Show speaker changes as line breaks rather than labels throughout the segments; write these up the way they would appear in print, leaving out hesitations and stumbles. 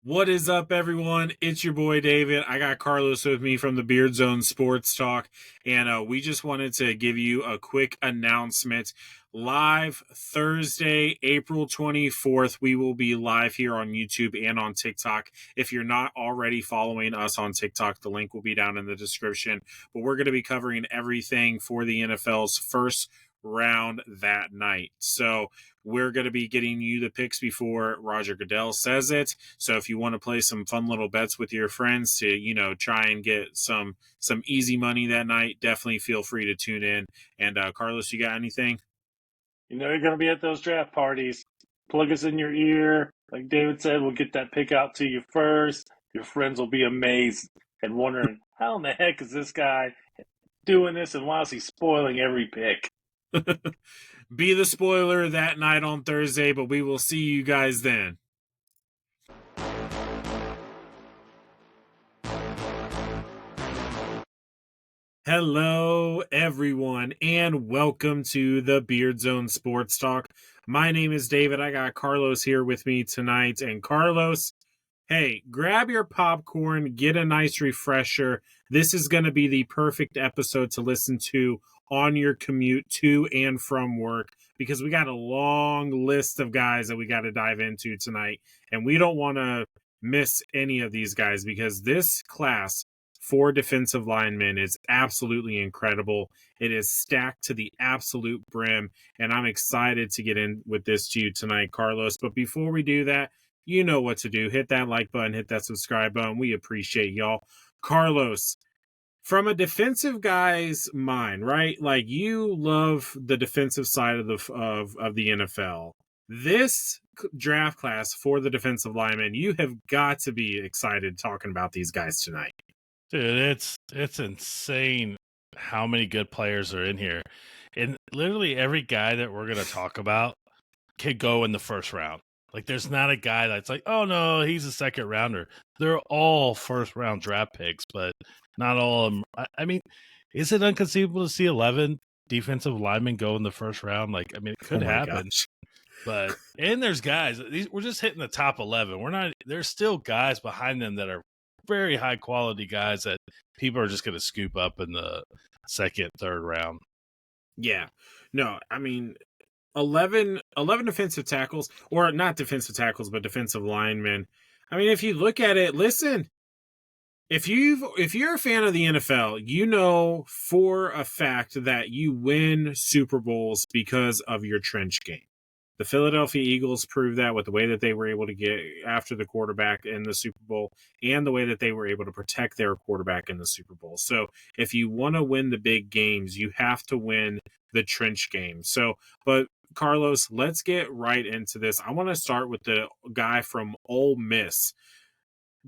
What is up, everyone? It's your boy David. I got Carlos with me from the Beard Zone Sports Talk, and we just wanted to give you a quick announcement. Live Thursday, April 24th, we will be live here on YouTube and on TikTok. If you're not already following us on TikTok, the link will be down in the description. But we're going to be covering everything for the NFL's first round that night. So we're going to be getting you the picks before Roger Goodell says it. So if you want to play some fun little bets with your friends to, try and get some easy money that night, definitely feel free to tune in. And Carlos, you got anything?
You know you're going to be at those draft parties. Plug us in your ear. Like David said, we'll get that pick out to you first. Your friends will be amazed and wondering, how in the heck is this guy doing this and why is he spoiling every pick?
Be the spoiler that night on Thursday, but we will see you guys then. Hello, everyone, and welcome to the Beard Zone Sports Talk. My name is David. I got Carlos here with me tonight. And Carlos, hey, grab your popcorn, get a nice refresher. This is going to be the perfect episode to listen to on your commute to and from work because we got a long list of guys that we got to dive into tonight. And we don't want to miss any of these guys because this class for defensive linemen is absolutely incredible. It is stacked to the absolute brim, and I'm excited to get in with this to you tonight, Carlos. But before we do that, you know what to do. Hit that like button, hit that subscribe button. We appreciate y'all. Carlos, from a defensive guy's mind, right? Like you love the defensive side of the NFL. This draft class for the defensive linemen, you have got to be excited talking about these guys tonight.
Dude, it's insane how many good players are in here. And literally every guy that we're going to talk about could go in the first round. Like there's not a guy that's like, oh no, he's a second rounder. They're all first round draft picks, but not all of them. I mean, is it inconceivable to see 11 defensive linemen go in the first round? Like, I mean, it could happen.
Gosh.
But and there's guys. We're just hitting the top 11. We're not. There's still guys behind them that are very high quality guys that people are just going to scoop up in the second, third round.
Yeah. No, I mean, 11 defensive tackles, or not defensive tackles, but defensive linemen. I mean, if you look at it, listen, if you're a fan of the NFL, you know for a fact that you win Super Bowls because of your trench game. The Philadelphia Eagles proved that with the way that they were able to get after the quarterback in the Super Bowl and the way that they were able to protect their quarterback in the Super Bowl. So if you want to win the big games, you have to win the trench game. So, but Carlos, let's get right into this. I want to start with the guy from Ole Miss.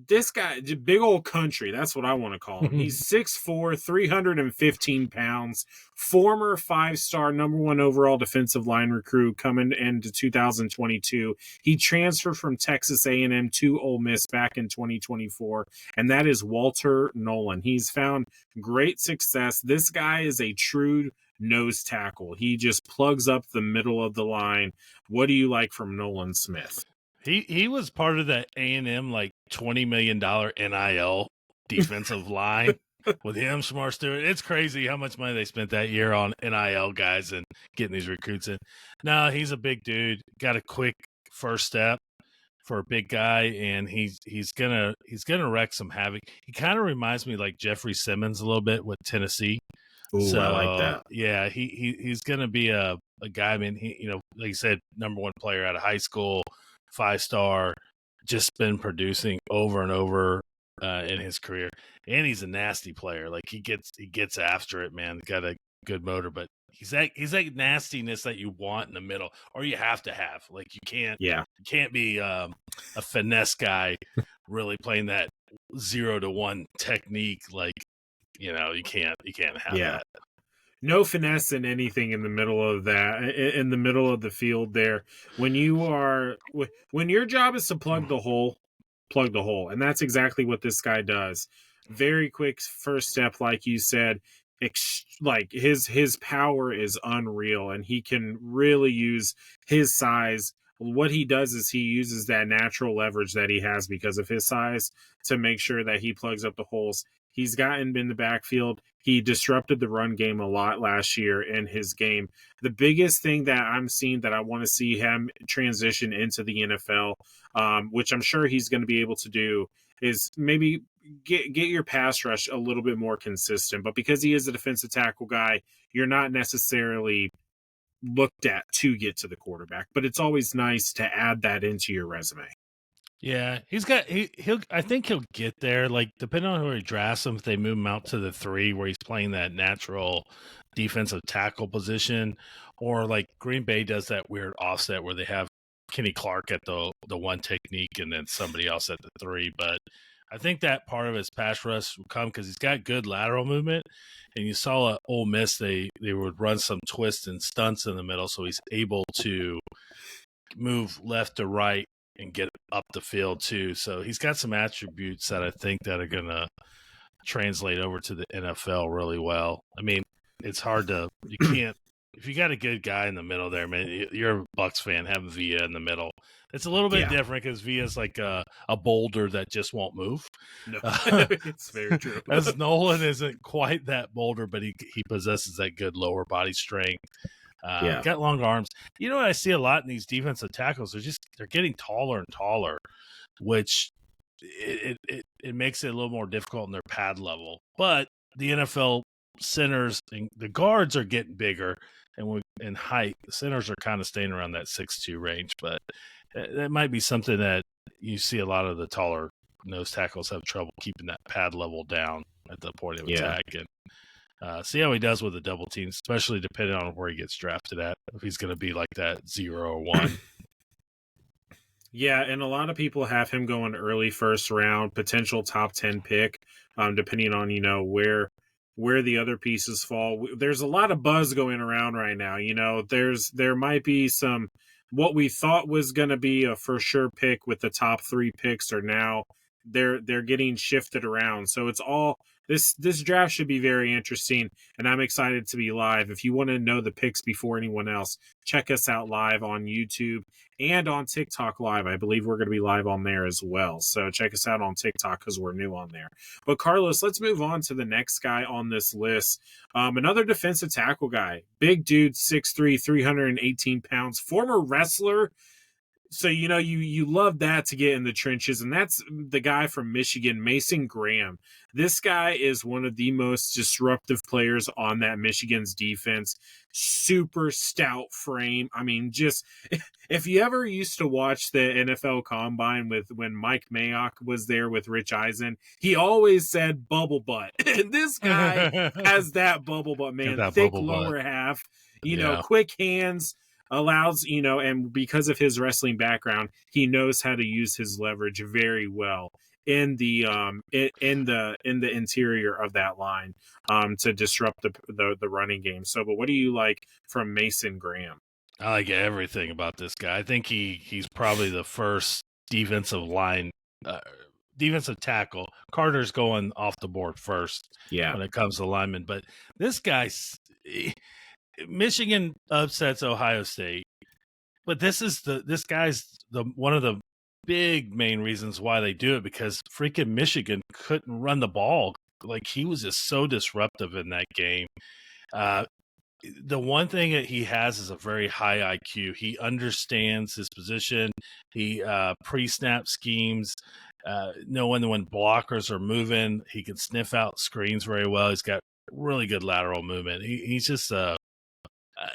This guy, big old country, that's what I want to call him. He's 6'4", 315 pounds, former five-star number one overall defensive line recruit coming into 2022. He transferred from Texas A&M to Ole Miss back in 2024, and that is Walter Nolan. He's found great success. This guy is a true nose tackle. He just plugs up the middle of the line. What do you like from Nolan Smith?
He was part of that A&M like $20 million NIL defensive line with him, Shamar Stewart. It's crazy how much money they spent that year on NIL guys and getting these recruits in. No, he's a big dude. Got a quick first step for a big guy, and he's gonna wreck some havoc. He kind of reminds me like Jeffrey Simmons a little bit with Tennessee.
Ooh,
So
I like that.
yeah, he's gonna be a guy. I mean, he like you said, number one player out of high school, 5-star, just been producing over and over in his career, and he's a nasty player. Like he gets after it, man. Got a good motor, but he's that nastiness that you want in the middle, or you have to have. Like you can't be a finesse guy really playing that 0 to 1 technique. Like you can't have that.
No finesse in anything in the middle of that, in the middle of the field there. When your job is to plug the hole, and that's exactly what this guy does. Very quick first step, like you said. Like his power is unreal, and he can really use his size what he does is he uses that natural leverage that he has because of his size to make sure that he plugs up the holes. He's gotten in the backfield. He disrupted the run game a lot last year in his game. The biggest thing that I'm seeing that I want to see him transition into the NFL, which I'm sure he's going to be able to do, is maybe get your pass rush a little bit more consistent. But because he is a defensive tackle guy, you're not necessarily looked at to get to the quarterback. But it's always nice to add that into your resume.
Yeah, he'll I think he'll get there. Like depending on who he drafts him, if they move him out to the 3 where he's playing that natural defensive tackle position, or like Green Bay does that weird offset where they have Kenny Clark at the 1 technique and then somebody else at the 3. But I think that part of his pass rush will come because he's got good lateral movement. And you saw at Ole Miss they would run some twists and stunts in the middle, so he's able to move left to right and get up the field too. So he's got some attributes that I think that are going to translate over to the NFL really well. I mean, it's hard to you can't if you got a good guy in the middle there, man. You're a Bucks fan, have Villa in the middle. It's a little bit different because Villa's like a boulder that just won't move.
No, it's very true.
As Nolan isn't quite that boulder, but he possesses that good lower body strength. Got long arms. You know what I see a lot in these defensive tackles? They're getting taller and taller, which it makes it a little more difficult in their pad level. But the NFL centers and the guards are getting bigger, and in height, the centers are kind of staying around that 6'2" range. But that might be something that you see a lot of the taller nose tackles have trouble keeping that pad level down at the point of attack. And see how he does with the double team, especially depending on where he gets drafted at. If he's going to be like that 0 or 1.
Yeah, and a lot of people have him going early first round, potential top 10 pick, depending on where the other pieces fall. There's a lot of buzz going around right now. There might be some what we thought was going to be a for sure pick with the top 3 picks are now they're getting shifted around. So it's all this draft should be very interesting, and I'm excited to be live. If you want to know the picks before anyone else, check us out live on YouTube and on TikTok live. I believe we're going to be live on there as well. So check us out on TikTok because we're new on there. But Carlos, let's move on to the next guy on this list. Another defensive tackle guy, big dude, 6'3", 318 pounds, former wrestler. So, you love that to get in the trenches, and that's the guy from Michigan, Mason Graham. This guy is one of the most disruptive players on that Michigan's defense. Super stout frame. I mean, just if you ever used to watch the NFL Combine when Mike Mayock was there with Rich Eisen, he always said bubble butt. And this guy has that bubble butt, man. Thick lower half, quick hands. Allows, and because of his wrestling background, he knows how to use his leverage very well in the interior of that line to disrupt the running game. So, but what do you like from Mason Graham?
I like everything about this guy. I think he's probably the first defensive tackle. Carter's going off the board first when it comes to linemen, but this guy's. Michigan upsets Ohio State, but this guy's one of the big main reasons why they do it because freaking Michigan couldn't run the ball. Like he was just so disruptive in that game. The one thing that he has is a very high IQ. He understands his position. He pre-snap schemes, knowing when blockers are moving. He can sniff out screens very well. He's got really good lateral movement. He's just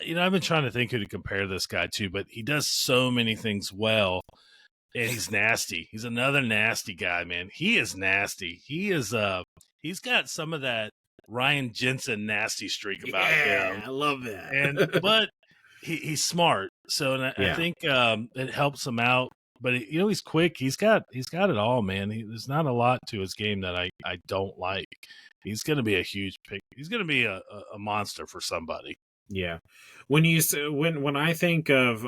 I've been trying to think who to compare this guy to, but he does so many things well, and he's nasty. He's another nasty guy, man. He is nasty. He's got some of that Ryan Jensen nasty streak about him.
I love that.
But he's smart, so I think it helps him out. But he's quick. He's got it all, man. There's not a lot to his game that I don't like. He's going to be a huge pick. He's going to be a monster for somebody.
Yeah. When I think of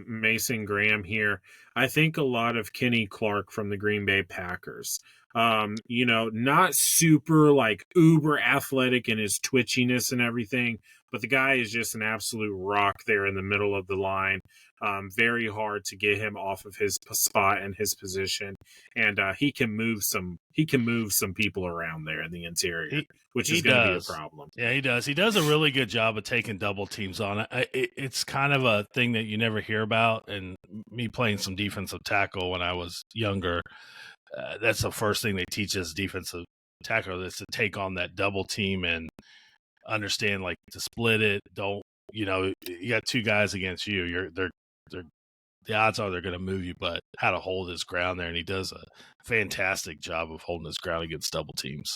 Mason Graham here, I think a lot of Kenny Clark from the Green Bay Packers. Not super like uber athletic in his twitchiness and everything, but the guy is just an absolute rock there in the middle of the line. very hard to get him off of his spot and his position, and he can move some people around there in the interior,
He
which is
he
going to be a
does.
problem.
Yeah, he does. He does a really good job of taking double teams on. It's kind of a thing that you never hear about. And me playing some defensive tackle when I was younger, that's the first thing they teach us defensive tackle is to take on that double team and understand like to split it. Don't you got two guys against you. They're the odds are they're going to move you, but how to hold his ground there, and he does a fantastic job of holding his ground against double teams.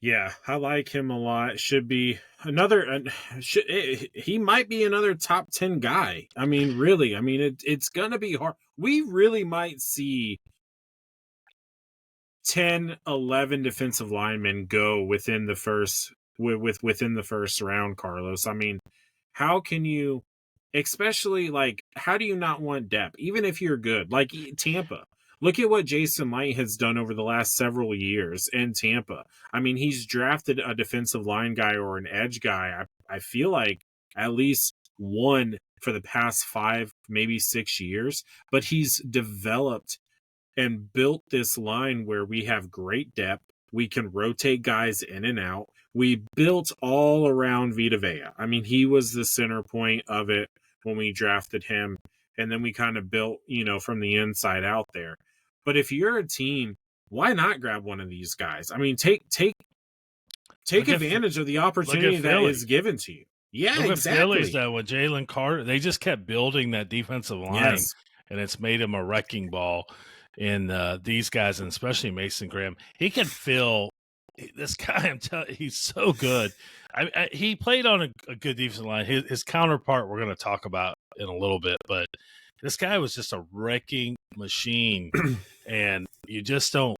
Yeah, I like him a lot. Should be another. He might be another top 10 guy. I mean, really. I mean, it's gonna be hard. We really might see 10, 11 defensive linemen go within the first round, Carlos. I mean, how can you, especially like, how do you not want depth, even if you're good? Like Tampa, look at what Jason Light has done over the last several years in Tampa. I mean, he's drafted a defensive line guy or an edge guy. I feel like at least one for the past 5, maybe 6 years, but he's developed and built this line where we have great depth. We can rotate guys in and out. We built all around Vita Vea. I mean, he was the center point of it when we drafted him. And then we kind of built, from the inside out there. But if you're a team, why not grab one of these guys? I mean, take advantage of the opportunity that is given to you. Yeah,
look
exactly.
At Phillies, though, with Jalen Carter, they just kept building that defensive line,
yes.
And it's made him a wrecking ball. And these guys, and especially Mason Graham, he can feel this guy. I'm telling you, he's so good. He played on a good defensive line. His counterpart, we're going to talk about in a little bit, but this guy was just a wrecking machine, and you just don't.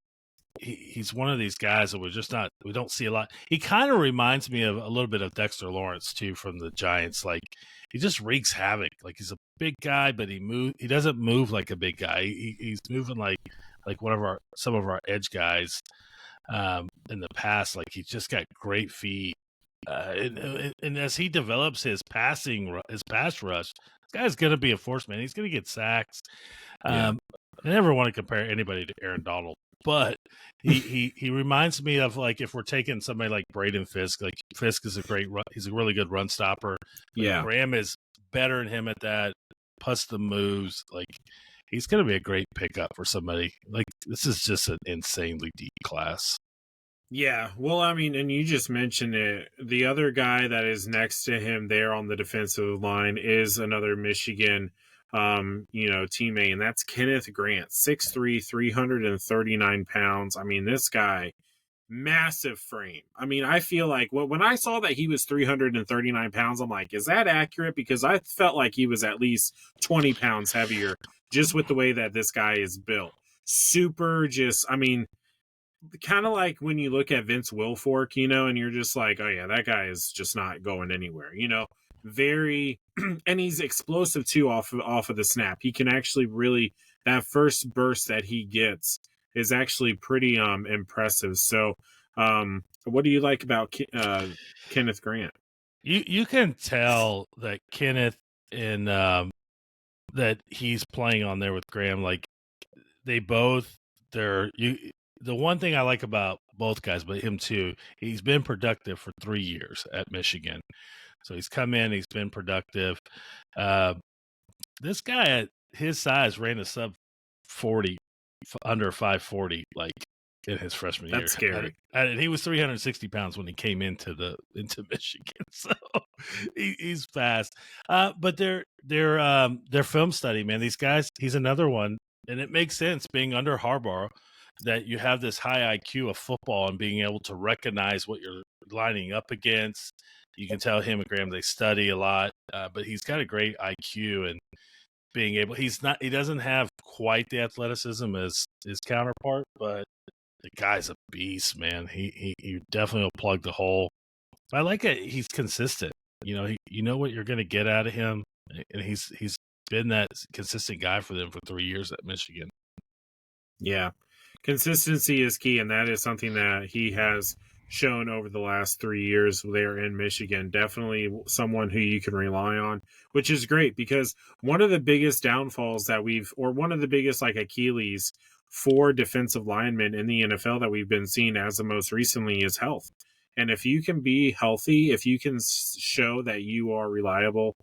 He's one of these guys that we don't see a lot. He kind of reminds me of a little bit of Dexter Lawrence too from the Giants. Like he just wreaks havoc. Like he's a big guy, but he doesn't move like a big guy. He's moving like some of our edge guys in the past. Like he's just got great feet. And as he develops his pass rush, this guy's going to be a force, man. He's going to get sacks. I never want to compare anybody to Aaron Donald, but he reminds me of like if we're taking somebody like Braden Fisk. Like Fisk is he's a really good run stopper.
Yeah,
Graham is better than him at that. Plus the moves, like he's going to be a great pickup for somebody. Like this is just an insanely deep class.
Yeah, well, I mean, and you just mentioned it. The other guy that is next to him there on the defensive line is another Michigan, teammate, and that's Kenneth Grant, 6'3", 339 pounds. I mean, this guy, massive frame. I mean, I feel like when I saw that he was 339 pounds, I'm like, is that accurate? Because I felt like he was at least 20 pounds heavier just with the way that this guy is built. Super, I mean, kind of like when you look at Vince Wilfork, and you're just like, oh yeah, that guy is just not going anywhere, very, and he's explosive too off of the snap. He can actually really, that first burst that he gets is actually pretty impressive. So, what do you like about Kenneth Grant?
You can tell that Kenneth and that he's playing on there with Graham. Like they both, the one thing I like about both guys, but him too, he's been productive for 3 years at Michigan. So he's come in, he's been productive. This guy at his size ran a sub 40, under 540, like in his freshman year.
That's scary.
And he was 360 pounds when he came into Michigan, so he's fast. But their film study, man, these guys, he's another one, and it makes sense being under Harbaugh that you have this high IQ of football and being able to recognize what you're lining up against. You can tell him and Graham, they study a lot, but he's got a great IQ and being able, he doesn't have quite the athleticism as his counterpart, but the guy's a beast, man. He definitely will plug the hole. I like it. He's consistent. You know what you're going to get out of him. And he's been that consistent guy for them for 3 years at Michigan.
Yeah. Consistency is key, and that is something that he has shown over the last 3 years there in Michigan. Definitely someone who you can rely on, which is great because one of the biggest downfalls that one of the biggest like Achilles for defensive linemen in the NFL that we've been seeing as the most recently is health. And if you can be healthy, if you can show that you are reliable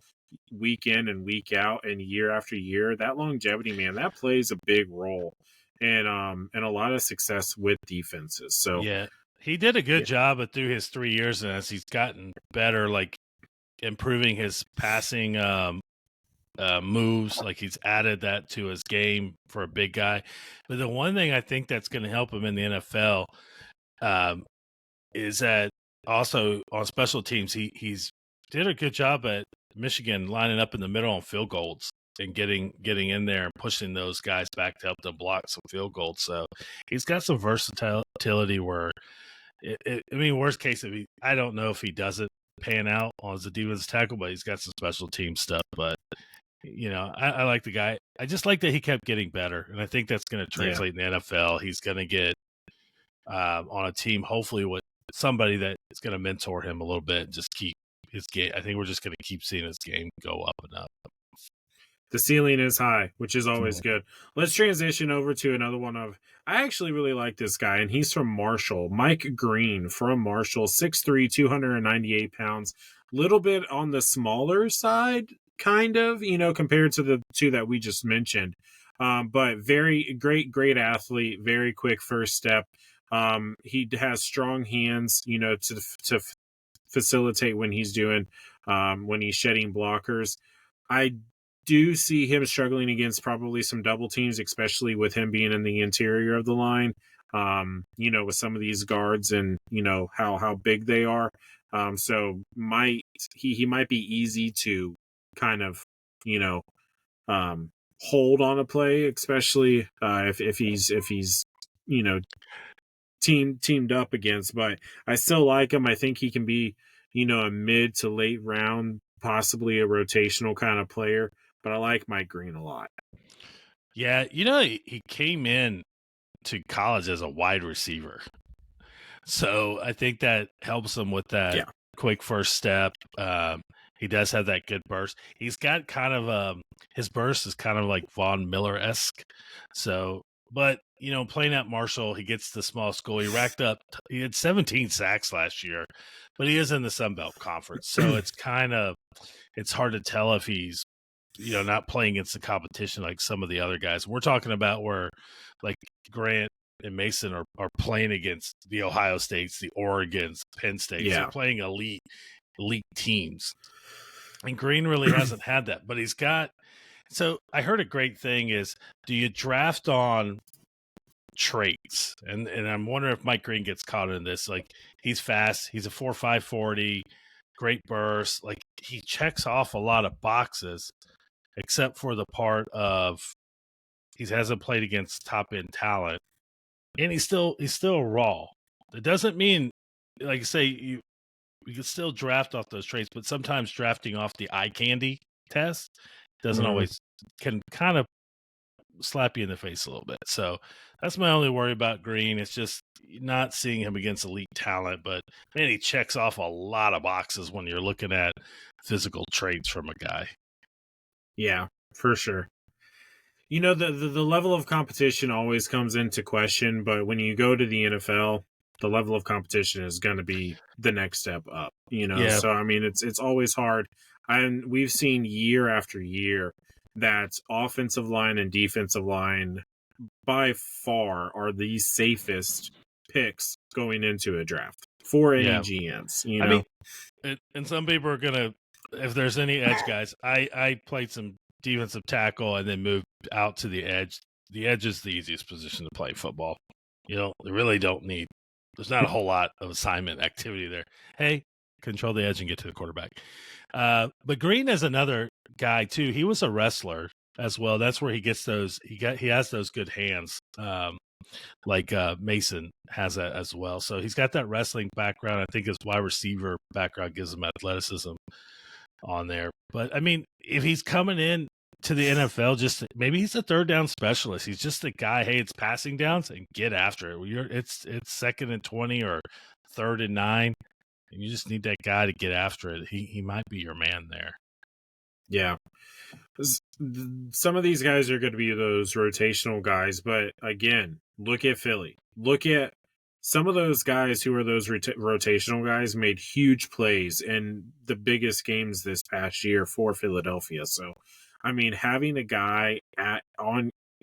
week in and week out and year after year, that longevity, man, that plays a big role and a lot of success with defenses. So
Yeah, he did a good
yeah,
job through his 3 years, and as he's gotten better, like improving his passing moves, like he's added that to his game for a big guy. But the one thing I think that's going to help him in the NFL um, is that also on special teams, he's did a good job at Michigan lining up in the middle on field goals and getting in there and pushing those guys back to help them block some field goals. So he's got some versatility where I mean, worst case, I don't know if he doesn't pan out as a defensive tackle, but he's got some special team stuff. But I like the guy. I just like that he kept getting better, and I think that's going to translate in the NFL. He's going to get on a team, hopefully with somebody that is going to mentor him a little bit and just keep his game. I think we're just going to keep seeing his game go up and up.
The ceiling is high, which is always good. Let's transition over to another one I actually really like this guy, and he's from Marshall. Mike Green from Marshall, 6'3", 298 pounds. Little bit on the smaller side, kind of, compared to the two that we just mentioned. But very great athlete, very quick first step. He has strong hands, to facilitate when he's when he's shedding blockers. I do see him struggling against probably some double teams, especially with him being in the interior of the line. With some of these guards and how big they are. So he might be easy to kind of hold on a play, especially if he's teamed up against. But I still like him. I think he can be a mid to late round, possibly a rotational kind of player. But I like Mike Green a lot.
Yeah, he came in to college as a wide receiver. So I think that helps him with that quick first step. He does have that good burst. He's got kind of his burst is kind of like Von Miller-esque. So, but playing at Marshall, he gets the small school. He had 17 sacks last year, but he is in the Sun Belt Conference. So it's hard to tell if he's not playing against the competition like some of the other guys. We're talking about where like Grant and Mason are playing against the Ohio States, the Oregons, Penn States.
Yeah.
They're playing elite teams. And Green really hasn't had that, but he's got. So I heard a great thing is, do you draft on traits? And I'm wondering if Mike Green gets caught in this. Like, he's fast. He's a 4.5 40, great burst. Like, he checks off a lot of boxes, except for the part of he hasn't played against top end talent, and he's still raw. It doesn't mean, like I say, you can still draft off those traits, but sometimes drafting off the eye candy test doesn't always can kind of slap you in the face a little bit. So that's my only worry about Green. It's just not seeing him against elite talent, but man, he checks off a lot of boxes when you're looking at physical traits from a guy.
Yeah, for sure. The level of competition always comes into question, but when you go to the NFL, the level of competition is going to be the next step up,
Yeah.
So I mean, it's always hard. And we've seen year after year that offensive line and defensive line by far are the safest picks going into a draft for any GMs, I
mean, and some people are going to, if there's any edge guys, I played some defensive tackle and then moved out to the edge. The edge is the easiest position to play football. They really don't need, there's not a whole lot of assignment activity there. Hey, control the edge and get to the quarterback. But Green is another guy too. He was a wrestler as well. That's where he gets those, he has those good hands. Like Mason has that as well. So he's got that wrestling background. I think his wide receiver background gives him athleticism on there. But I mean, if he's coming in to the NFL, just maybe he's a third down specialist. He's just a guy. Hey, it's passing downs and get after it. It's 2nd and 20 or 3rd and 9, and you just need that guy to get after it. He might be your man there.
Yeah. Some of these guys are going to be those rotational guys, but again, look at Philly. Look at some of those guys who are those rotational guys made huge plays in the biggest games this past year for Philadelphia. So, I mean, having a guy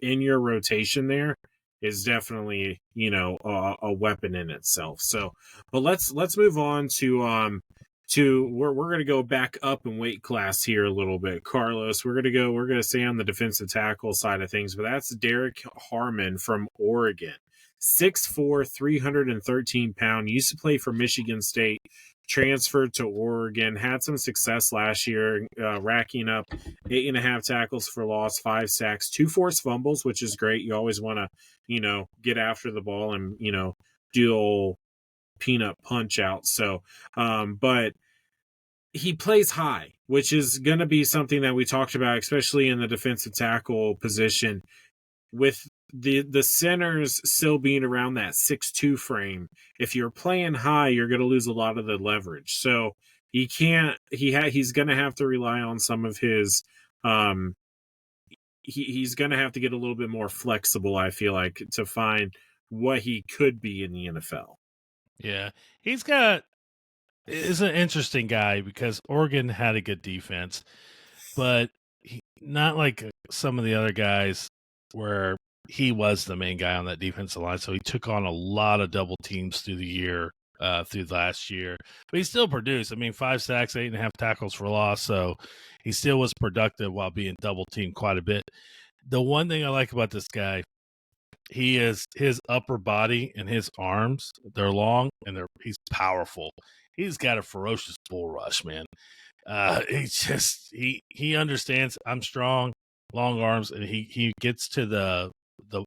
in your rotation there is definitely, you know, a weapon in itself. So, but let's move on to we're going to go back up in weight class here a little bit, Carlos. We're going to stay on the defensive tackle side of things, but that's Derek Harmon from Oregon. 6'4", 313-pound, used to play for Michigan State, transferred to Oregon, had some success last year, racking up 8.5 tackles for loss, 5 sacks, 2 forced fumbles, which is great. You always want to, you know, get after the ball and, you know, do the old peanut punch out. So, but he plays high, which is going to be something that we talked about, especially in the defensive tackle position, with the centers still being around that 6'2" frame. If you're playing high, you're going to lose a lot of the leverage. So he can't. He's going to have to rely on some of his. He's going to have to get a little bit more flexible, I feel like, to find what he could be in the NFL.
Yeah, is an interesting guy because Oregon had a good defense, but not like some of the other guys where he was the main guy on that defensive line. So he took on a lot of double teams through the year, through last year. But he still produced. I mean, 5 sacks, 8.5 tackles for loss. So he still was productive while being double teamed quite a bit. The one thing I like about this guy, his upper body and his arms, they're long and he's powerful. He's got a ferocious bull rush, man. He understands I'm strong, long arms, and he gets to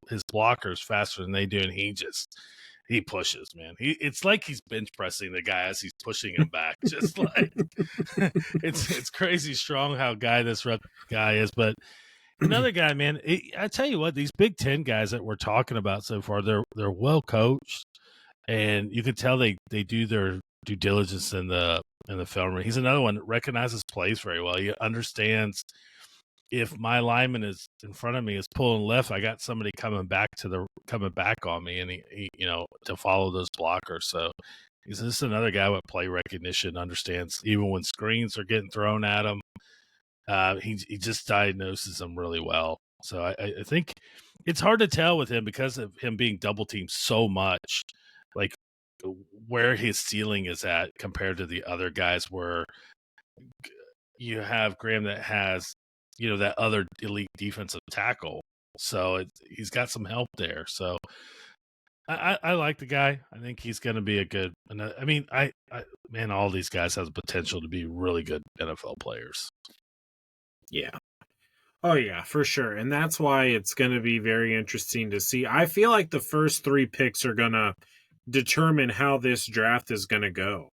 his blockers faster than they do, and he pushes, man. It's like he's bench pressing the guy as he's pushing him back. Just like it's crazy strong how this guy is. But another guy, man, I tell you what, these Big Ten guys that we're talking about so far, they're well coached, and you can tell they do their due diligence in the film room. He's another one that recognizes plays very well. He understands if my lineman is in front of me is pulling left, I got somebody coming back on me, and he you know, to follow those blockers. So he's just another guy with play recognition, understands even when screens are getting thrown at him. He just diagnoses them really well. So I think it's hard to tell with him because of him being double teamed so much, like where his ceiling is at compared to the other guys where you have Graham that has, you know, that other elite defensive tackle. So he's got some help there. So I like the guy. I think he's going to be a good. I mean, man, all these guys have the potential to be really good NFL players.
Yeah. Oh, yeah, for sure. And that's why it's going to be very interesting to see. I feel like the first 3 picks are going to determine how this draft is going to go.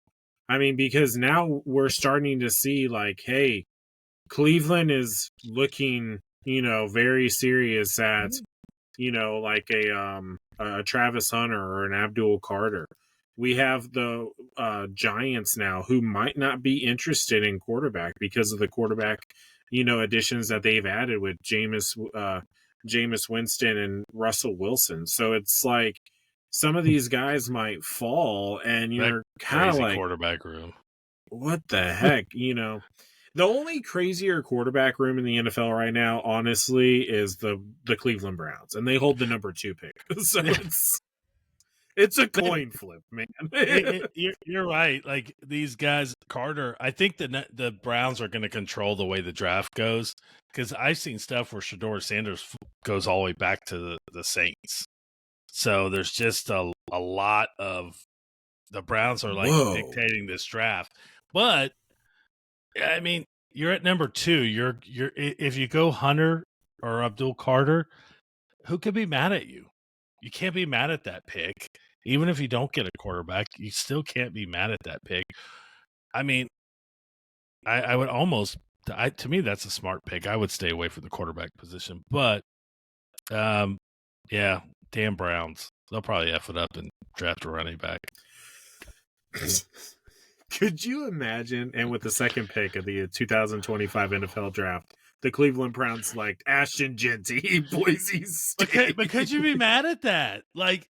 I mean, because now we're starting to see, like, hey, Cleveland is looking, you know, very serious at, you know, like a Travis Hunter or an Abdul Carter. We have the Giants now who might not be interested in quarterback because of the quarterback, you know, additions that they've added with Jameis Winston and Russell Wilson. So it's like some of these guys might fall, and you're kind of like
quarterback room.
What the heck, you know? The only crazier quarterback room in the NFL right now, honestly, is the Cleveland Browns, and they hold the number 2 pick. So it's a coin flip, man.
You're right. Like these guys, Carter. I think the Browns are going to control the way the draft goes because I've seen stuff where Shedeur Sanders goes all the way back to the Saints. So there's just a lot of the Browns are like dictating this draft, but. I mean, you're at number 2. You're if you go Hunter or Abdul Carter, who could be mad at you? You can't be mad at that pick. Even if you don't get a quarterback, you still can't be mad at that pick. I mean, I would almost to me that's a smart pick. I would stay away from the quarterback position, but yeah, damn Browns. They'll probably F it up and draft a running back.
Could you imagine? And with the second pick of the 2025 NFL draft, the Cleveland Browns select Ashton Genty, Boise State.
But could you be mad at that? Like,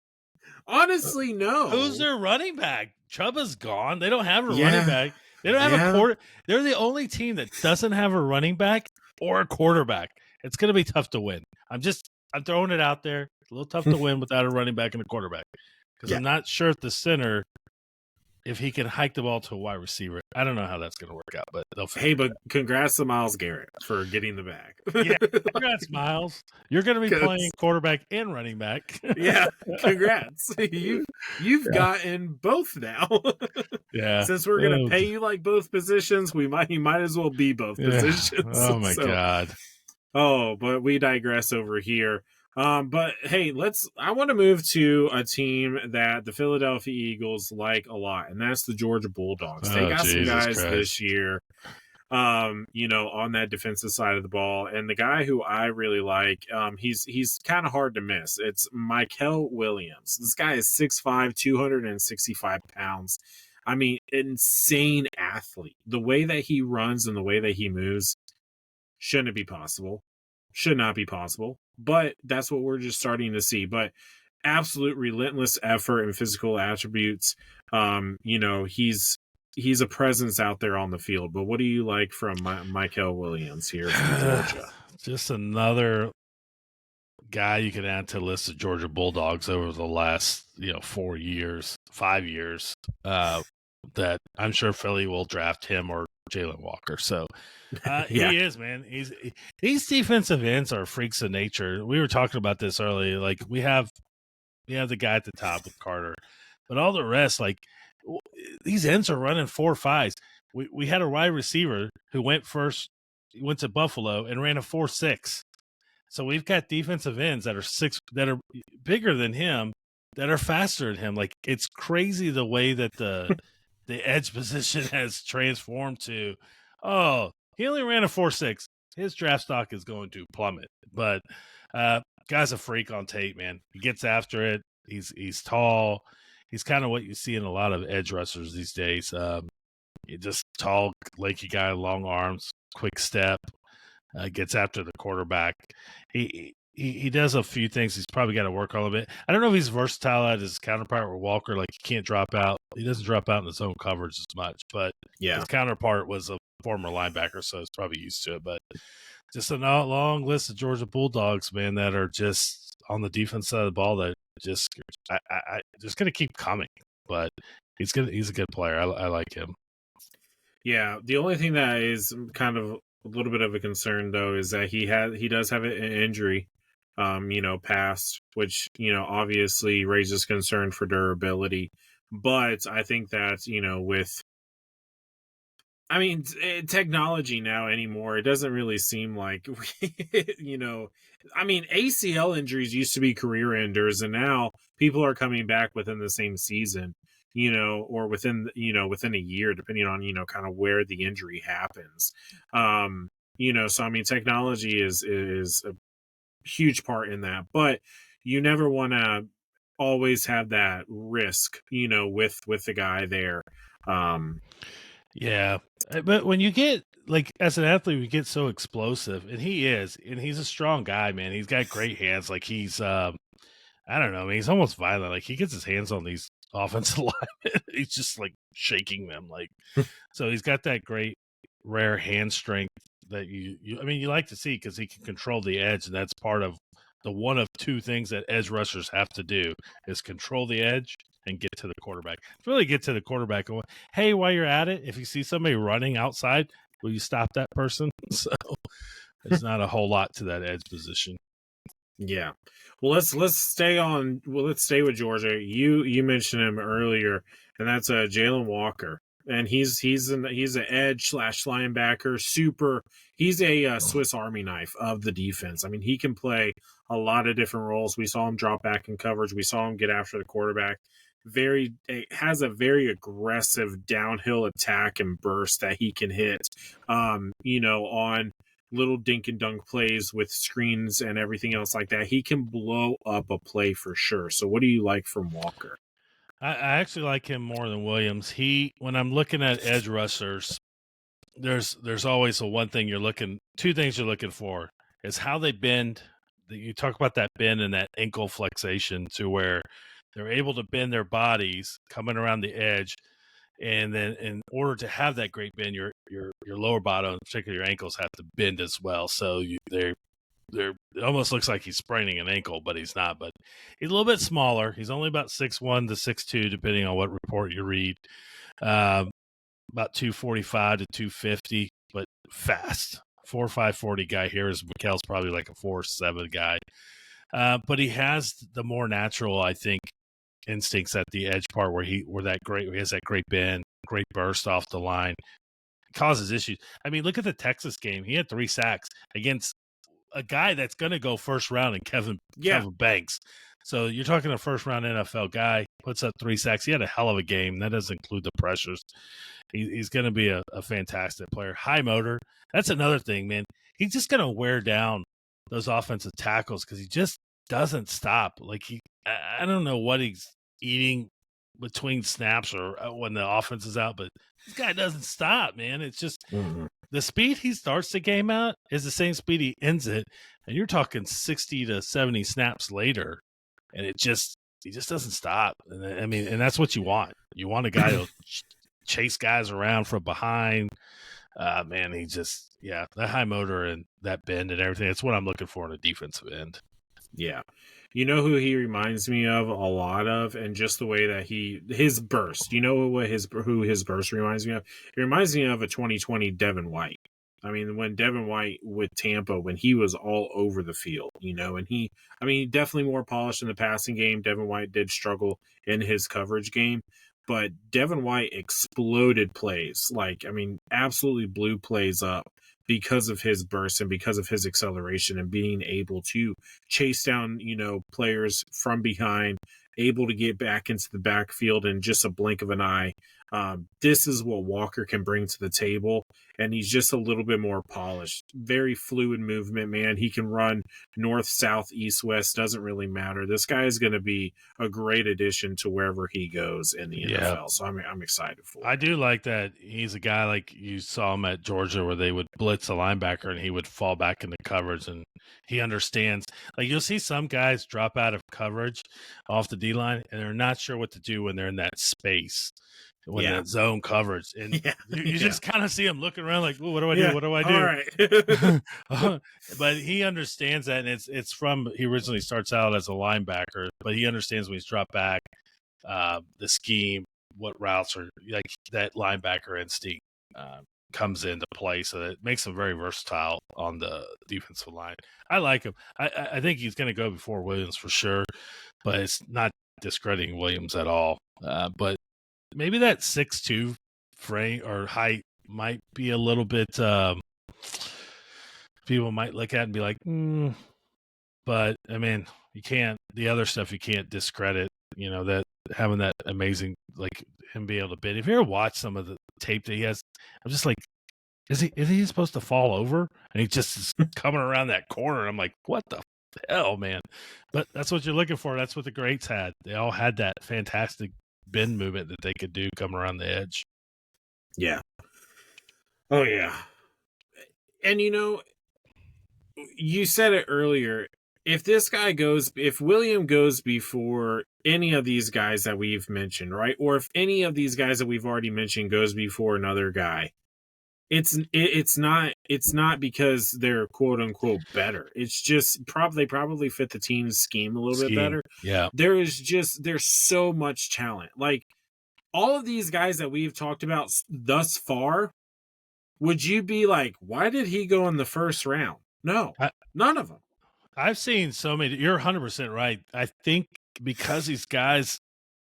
honestly, no.
who's their running back? Chuba's gone. They don't have a
Yeah.
running back. They don't have a quarter. They're the only team that doesn't have a running back or a quarterback. It's going to be tough to win. I'm throwing it out there. It's a little tough to win without a running back and a quarterback because I'm not sure at the center if he can hike the ball to a wide receiver. I don't know how that's going to work out, but they'll figure it out.
Congrats to Myles Garrett for getting the bag.
Yeah, congrats, Miles. You're going to be playing quarterback and running back.
Yeah, congrats. You've gotten both now.
Yeah.
Since we're going to pay you like both positions, you might as well be both positions.
Oh my God.
Oh, but we digress over here. But hey, I want to move to a team that the Philadelphia Eagles like a lot, and that's the Georgia Bulldogs. They got some guys this year, on that defensive side of the ball. And the guy who I really like, he's kind of hard to miss. It's Michael Williams. This guy is 6'5", 265 pounds. I mean, insane athlete. The way that he runs and the way that he moves shouldn't be possible. Should not be possible. But that's what we're just starting to see. But absolute relentless effort and physical attributes. He's a presence out there on the field. But what do you like from Michael Williams here from Georgia?
Just another guy you can add to the list of Georgia Bulldogs over the last 5 years, that I'm sure Philly will draft him or Jalen Walker. So he is, man. These defensive ends are freaks of nature. We were talking about this earlier. Like we have the guy at the top with Carter, but all the rest, like these ends are running 4.5s. We had a wide receiver who went to Buffalo and ran a 4.6. So we've got defensive ends that are bigger than him, that are faster than him. Like it's crazy the way that the edge position has transformed to, he only ran a 4.6. His draft stock is going to plummet. But guy's a freak on tape, man. He gets after it. He's tall. He's kind of what you see in a lot of edge rushers these days. Just tall, lanky guy, long arms, quick step, gets after the quarterback. He does a few things he's probably got to work on a bit. I don't know if he's versatile at his counterpart with Walker. Like, he can't drop out. He doesn't drop out in his own coverage as much. But his counterpart was a former linebacker, so he's probably used to it. But just a long list of Georgia Bulldogs, man, that are just on the defense side of the ball that just going to keep coming. But he's a good player. I like him.
Yeah, the only thing that is kind of a little bit of a concern, though, is that he does have an injury, past, which, obviously raises concern for durability. But I think that, technology now anymore, it doesn't really seem like, ACL injuries used to be career enders, and now people are coming back within the same season, or within a year, depending on, kind of where the injury happens. So, technology is a huge part in that, but you never want to always have that risk, with the guy there.
Yeah, but when you get, like, as an athlete, we get so explosive, and he's a strong guy, man. He's got great hands. Like, he's, I don't know, he's almost violent. Like, he gets his hands on these offensive linemen. He's just, like, shaking them. Like, so he's got that great, rare hand strength that you like to see, because he can control the edge, and that's part of the one of two things that edge rushers have to do is control the edge and get to the quarterback. Really get to the quarterback. And, hey, while you're at it, if you see somebody running outside, will you stop that person? So there's not a whole lot to that edge position.
Yeah. Well, let's stay with Georgia. You mentioned him earlier, and that's Jalen Walker. And he's an edge / linebacker. He's a Swiss Army knife of the defense. I mean, he can play a lot of different roles. We saw him drop back in coverage. We saw him get after the quarterback. Has a very aggressive downhill attack and burst that he can hit, on little dink and dunk plays with screens and everything else like that. He can blow up a play for sure. So what do you like from Walker?
I actually like him more than Williams. When I'm looking at edge rushers, there's always two things you're looking for is how they bend. You talk about that bend and that ankle flexation to where they're able to bend their bodies coming around the edge. And then in order to have that great bend, your lower bottom, particularly your ankles, have to bend as well. So it almost looks like he's spraining an ankle, but he's not. But he's a little bit smaller. He's only about 6'1" to 6'2", depending on what report you read. About 245 to 250, but fast. 4.5 40 guy here is Mikkel's probably like a 4.7 guy. But he has the more natural, I think, instincts at the edge part where he has that great bend, great burst off the line. Causes issues. I mean, look at the Texas game. He had 3 sacks against a guy that's going to go first round in Kevin Banks. So you're talking a first round NFL guy, puts up 3 sacks. He had a hell of a game. That doesn't include the pressures. He's going to be a fantastic player. High motor. That's another thing, man. He's just going to wear down those offensive tackles because he just doesn't stop. Like I don't know what he's eating between snaps or when the offense is out, but this guy doesn't stop, man. It's just the speed he starts the game out is the same speed he ends it, and you're talking 60 to 70 snaps later, and he just doesn't stop. And I mean, and that's what you want. You want a guy to chase guys around from behind. Man, that high motor and that bend and everything. It's what I'm looking for in a defensive end.
Yeah. You know who he reminds me of a lot of, and just the way that his burst. You know who his burst reminds me of? It reminds me of a 2020 Devin White. I mean, when Devin White with Tampa, when he was all over the field, and he definitely more polished in the passing game. Devin White did struggle in his coverage game, but Devin White exploded plays. Absolutely blew plays up because of his burst and because of his acceleration and being able to chase down, players from behind, able to get back into the backfield in just a blink of an eye. This is what Walker can bring to the table, and he's just a little bit more polished. Very fluid movement, man. He can run north, south, east, west. Doesn't really matter. This guy is going to be a great addition to wherever he goes in the NFL. So I'm excited for it.
I do like that he's a guy like you saw him at Georgia where they would blitz a linebacker and he would fall back into coverage, and he understands. Like you'll see some guys drop out of coverage off the D-line and they're not sure what to do when they're in that space. When that zone coverage, and you just kind of see him looking around like, what do I do? What do I do?
All right.
But he understands that, and he originally starts out as a linebacker, but he understands when he's dropped back, the scheme, what routes are like that linebacker instinct comes into play, so that makes him very versatile on the defensive line. I like him. I think he's going to go before Williams for sure, but it's not discrediting Williams at all. But maybe that 6'2" frame or height might be a little bit people might look at and be like, but I mean, the other stuff you can't discredit, that having that amazing, like him being able to bend. If you ever watch some of the tape that he has, I'm just like, is he supposed to fall over? And he just is coming around that corner. And I'm like, what the hell, man? But that's what you're looking for. That's what the greats had. They all had that fantastic bend movement that they could do coming around the edge.
Yeah. Oh yeah. And you said it earlier. If William goes before any of these guys that we've mentioned, right? Or if any of these guys that we've already mentioned goes before another guy, it's not because they're quote unquote better. It's just they probably fit the team's scheme a little bit better.
Yeah.
There's so much talent. Like all of these guys that we've talked about thus far, would you be like, why did he go in the first round? No, none of them.
I've seen so many. You're 100% right. I think because these guys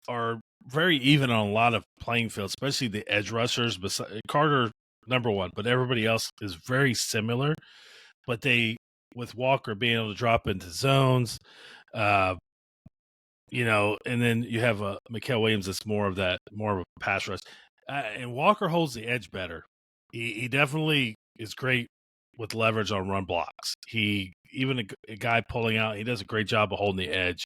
are very even on a lot of playing fields, especially the edge rushers. Carter, number one, but everybody else is very similar. But with Walker being able to drop into zones, and then you have Mikkel Williams that's more of a pass rush. And Walker holds the edge better. He definitely is great with leverage on run blocks. Even a guy pulling out, he does a great job of holding the edge.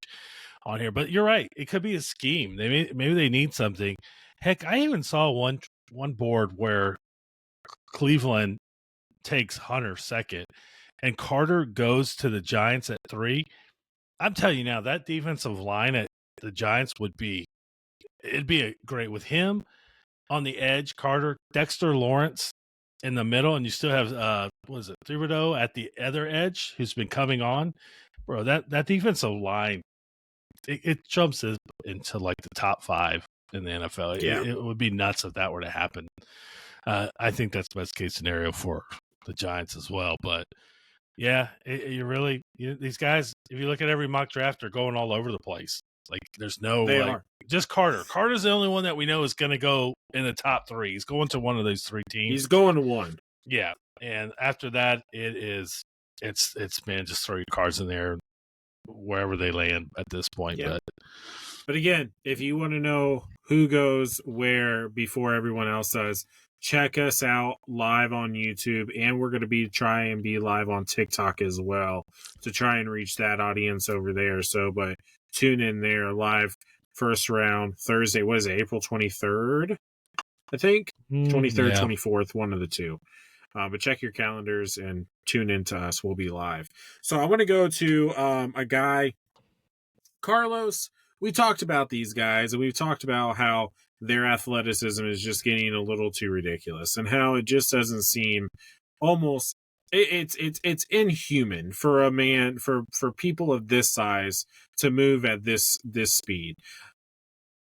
on here. But you're right; it could be a scheme. Maybe they need something. Heck, I even saw one board where Cleveland takes Hunter second, and Carter goes to the Giants at 3. I'm telling you now, that defensive line at the Giants it'd be great with him on the edge, Carter, Dexter Lawrence in the middle, and you still have what is it, Thibodeau at the other edge, who's been coming on. Bro, that defensive line, it jumps into like the top 5 in the NFL.
Yeah.
It would be nuts if that were to happen. I think that's the best case scenario for the Giants as well. But yeah, these guys, if you look at every mock draft, they're going all over the place. Like there's no
They
like
are.
just Carter. Carter's the only one that we know is going to go in the top 3. He's going to one of those 3 teams.
He's going to one.
Yeah, and after that, it's man, just throw your cards in there wherever they land at this point.
Yeah. But again, if you want to know who goes where before everyone else does, check us out live on YouTube, and we're going to try and be live on TikTok as well to try and reach that audience over there. So, but tune in there live first round Thursday. What is it? April 23rd, I think 23rd, 24th, one of the two. But check your calendars and tune in to us. We'll be live. So I want to go to a guy, Carlos. We talked about these guys, and we've talked about how their athleticism is just getting a little too ridiculous, and how it just doesn't seem almost it's inhuman for a man for people of this size to move at this speed.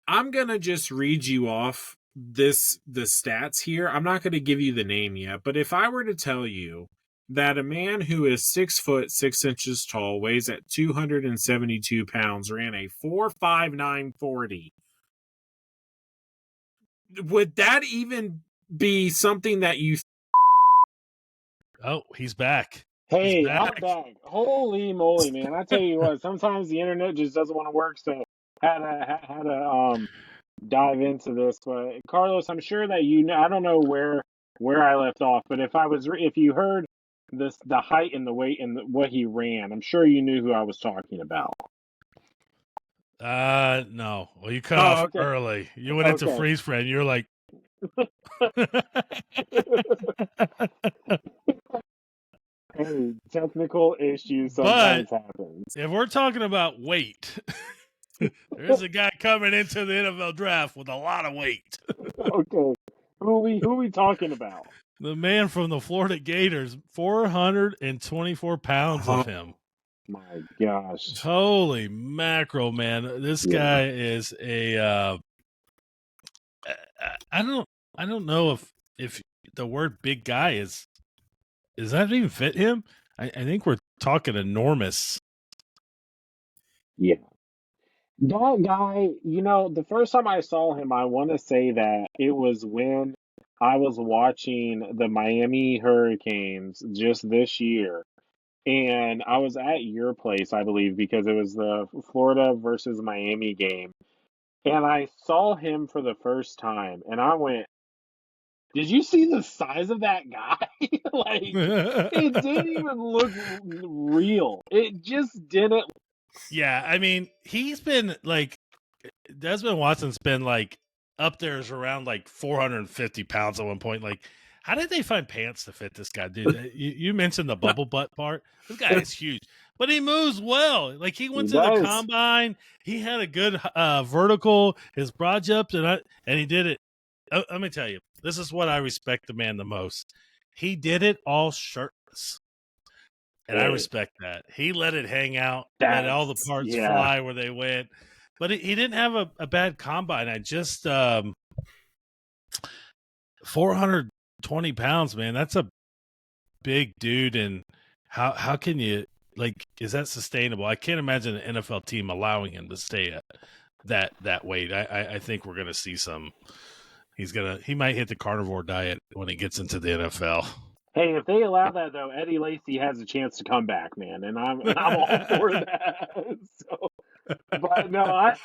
I'm gonna just read you off the stats here. I'm not gonna give you the name yet, but if I were to tell you that a man who is 6 foot 6 inches tall, weighs at 272 pounds, ran a 4.5940, would that even be something that you?
Oh, he's back.
Hey,
He's back.
I'm back. Holy moly, man! I tell you what, sometimes the internet just doesn't want to work. So had to dive into this. But Carlos, I'm sure that you know. I don't know where I left off, but if you heard the height and the weight and what he ran, I'm sure you knew who I was talking about.
No. Well, you cut off
okay.
early. You went into freeze frame. You're like,
hey, technical issues sometimes happen.
If we're talking about weight, there's a guy coming into the NFL draft with a lot of weight.
Okay, who are we talking about?
The man from the Florida Gators, 424 pounds of him.
My gosh!
Holy mackerel, man! This guy is a. I don't know if the word "big guy" does that even fit him? I think we're talking enormous.
Yeah. That guy, the first time I saw him, I want to say that it was when I was watching the Miami Hurricanes just this year. And I was at your place, I believe, because it was the Florida versus Miami game. And I saw him for the first time, and I went, did you see the size of that guy? Like, it didn't even look real. It just didn't.
Yeah, I mean, he's been like, Desmond Watson's been like up there is around like 450 pounds at one point. Like, how did they find pants to fit this guy, dude? You mentioned the bubble butt part. This guy is huge, but he moves well. Like, he went to the combine. He had a good vertical, his broad jumps, and he did it. Let me tell you, this is what I respect the man the most. He did it all shirtless. And I respect that. He let it hang out, let all the parts fly where they went. But he didn't have a bad combine. I just 420 pounds, man. That's a big dude. And how can you, like, is that sustainable? I can't imagine an NFL team allowing him to stay at that weight. I think we're going to see some. He might hit the carnivore diet when he gets into the NFL.
Hey, if they allow that though, Eddie Lacy has a chance to come back, man, and I'm all for that. So, but no, I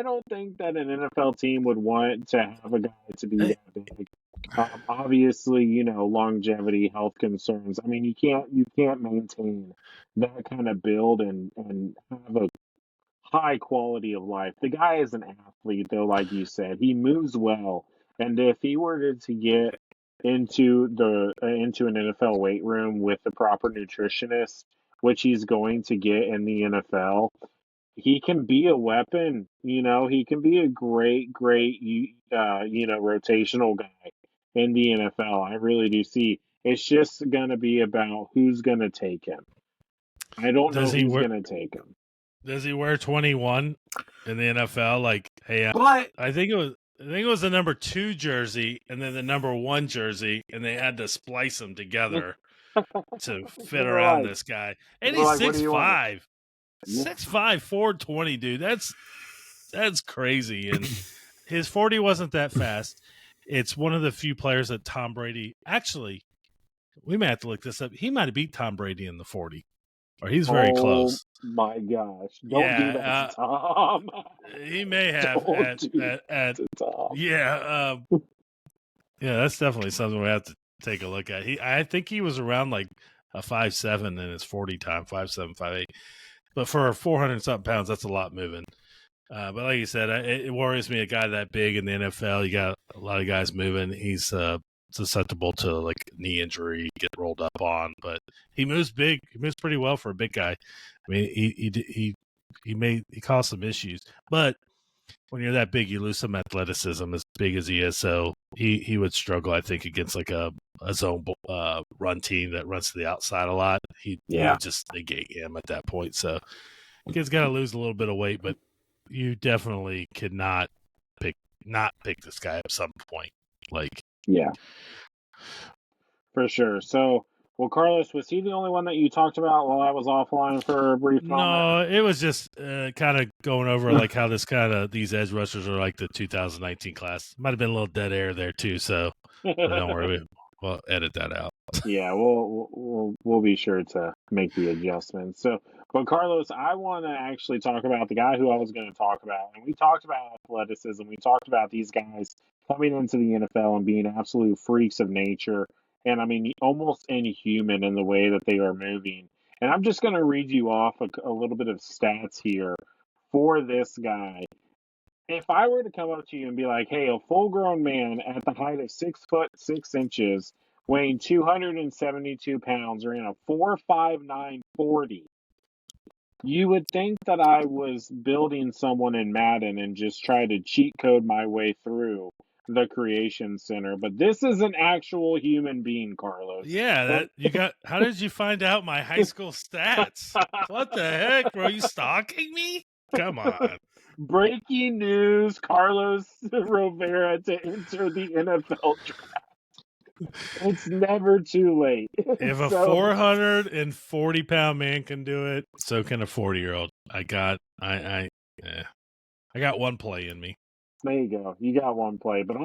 don't think that an NFL team would want to have a guy to be that big. Obviously, longevity, health concerns. I mean, you can't maintain that kind of build and have a
high quality of life. The guy is an athlete, though, like you said. He moves well, and if he were to get into an NFL weight room with the proper nutritionist, which he's going to get in the NFL, he can be a weapon. He can be a great rotational guy in the NFL. I really do see. It's just gonna be about who's gonna take him. I don't know
Does he
who's
wear
gonna take him.
Does he wear 21 in the NFL? Like, hey,
But
I think it was the number 2 jersey and then the number 1 jersey, and they had to splice them together to
They
fit
were
around
like,
this guy.
they
And
were
he's
like, what do you want?
6'5".
Yeah.
6'5", 420, dude. That's crazy. And his 40 wasn't that fast. It's one of the few players that Tom Brady actually. We may have to look this up. He might have beat Tom Brady in the 40, or he's very
Oh
close.
my gosh! Don't do that to
Yeah,
Tom.
he may have
Don't do that
at
to Tom.
yeah, yeah. That's definitely something we have to take a look at. I think he was around like a 5'7" in his 40 time, 5'7", 5'8". But for 400 something pounds, that's a lot moving. But like you said, it worries me. A guy that big in the NFL, you got a lot of guys moving. He's susceptible to like knee injury, get rolled up on. But he moves big. He moves pretty well for a big guy. I mean, he caused some issues, but when you're that big, you lose some athleticism. As big as he is, so he would struggle, I think, against like a zone run team that runs to the outside a lot. He would just negate him at that point. So kid's got to lose a little bit of weight, but you definitely could not pick this guy at some point. Like,
Yeah, for sure. So, well, Carlos, was he the only one that you talked about while I was offline for a brief moment?
no, it was just kind of going over like how these edge rushers are like the 2019 class. Might have been a little dead air there too, so but don't worry, we'll edit that out.
Yeah, we'll be sure to make the adjustments. So, but Carlos, I want to actually talk about the guy who I was going to talk about, and we talked about athleticism. We talked about these guys coming into the NFL and being absolute freaks of nature, and I mean almost inhuman in the way that they are moving. And I'm just going to read you off a little bit of stats here for this guy. If I were to come up to you and be like, hey, a full grown man at the height of 6'6", weighing 272 pounds, ran a 4.59 40, you would think that I was building someone in Madden and just try to cheat code my way through the creation center. But this is an actual human being, Carlos.
Yeah, that you got. How did you find out my high school stats? What the heck, bro? You stalking me? Come on.
Breaking news, Carlos Rivera to enter the NFL draft. It's never too late.
If a 440-pound man can do it, so can a 40-year-old. I got one play in me.
There you go. You got one play. But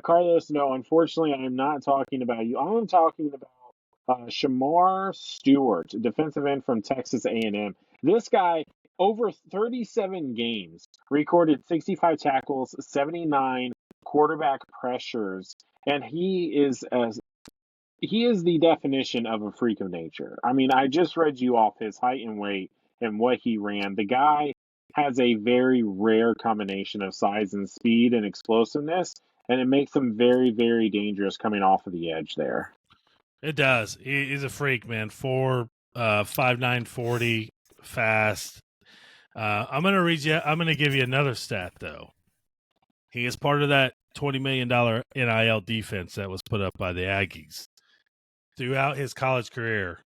Carlos, no, unfortunately, I'm not talking about you. I'm talking about Shamar Stewart, defensive end from Texas A&M. This guy, over 37 games, recorded 65 tackles, 79 quarterback pressures, and he is the definition of a freak of nature. I mean, I just read you off his height and weight and what he ran. The guy has a very rare combination of size and speed and explosiveness, and it makes him very, very dangerous coming off of the edge there.
It does. He's a freak, man. 5'9", 40, fast. I'm gonna give you another stat though. He is part of that $20 million NIL defense that was put up by the Aggies. Throughout his college career,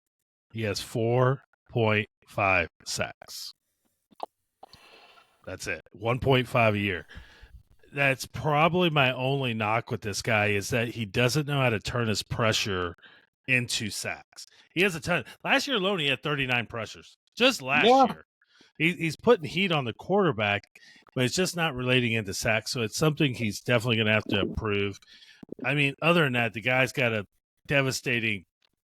he has 4.5 sacks. That's it. 1.5 a year. That's probably my only knock with this guy is that he doesn't know how to turn his pressure into sacks. He has a ton. Last year alone, he had 39 pressures. Just last year. He's putting heat on the quarterback, but it's just not relating into sacks. So it's something he's definitely going to have to improve. I mean, other than that, the guy's got a devastating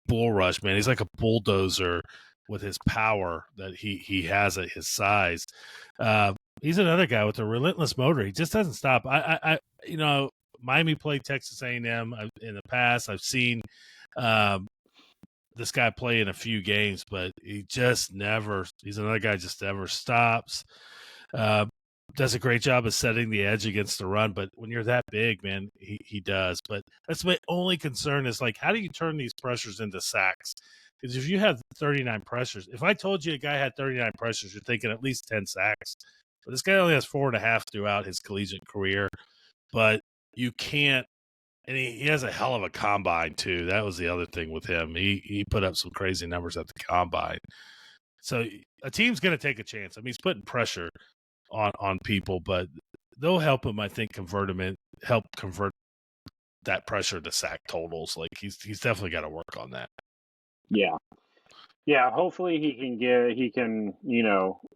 bull rush, man. He's like a bulldozer with his power that he has at his size. He's another guy with a relentless motor. He just doesn't stop. Miami played Texas A&M in the past. I've seen this guy play in a few games, but he's another guy just never stops. Does a great job of setting the edge against the run, but when you're that big, man, he does. But that's my only concern is, like, how do you turn these pressures into sacks? Because if you have 39 pressures, if I told you a guy had 39 pressures, you're thinking at least 10 sacks. But this guy only has 4.5 throughout his collegiate career. But you can't, and he has a hell of a combine too. That was the other thing with him. He put up some crazy numbers at the combine. So a team's going to take a chance. I mean, he's putting pressure on people, but they'll help him, I think, help convert that pressure to sack totals. Like he's definitely got to work on that.
Yeah. Yeah, hopefully he can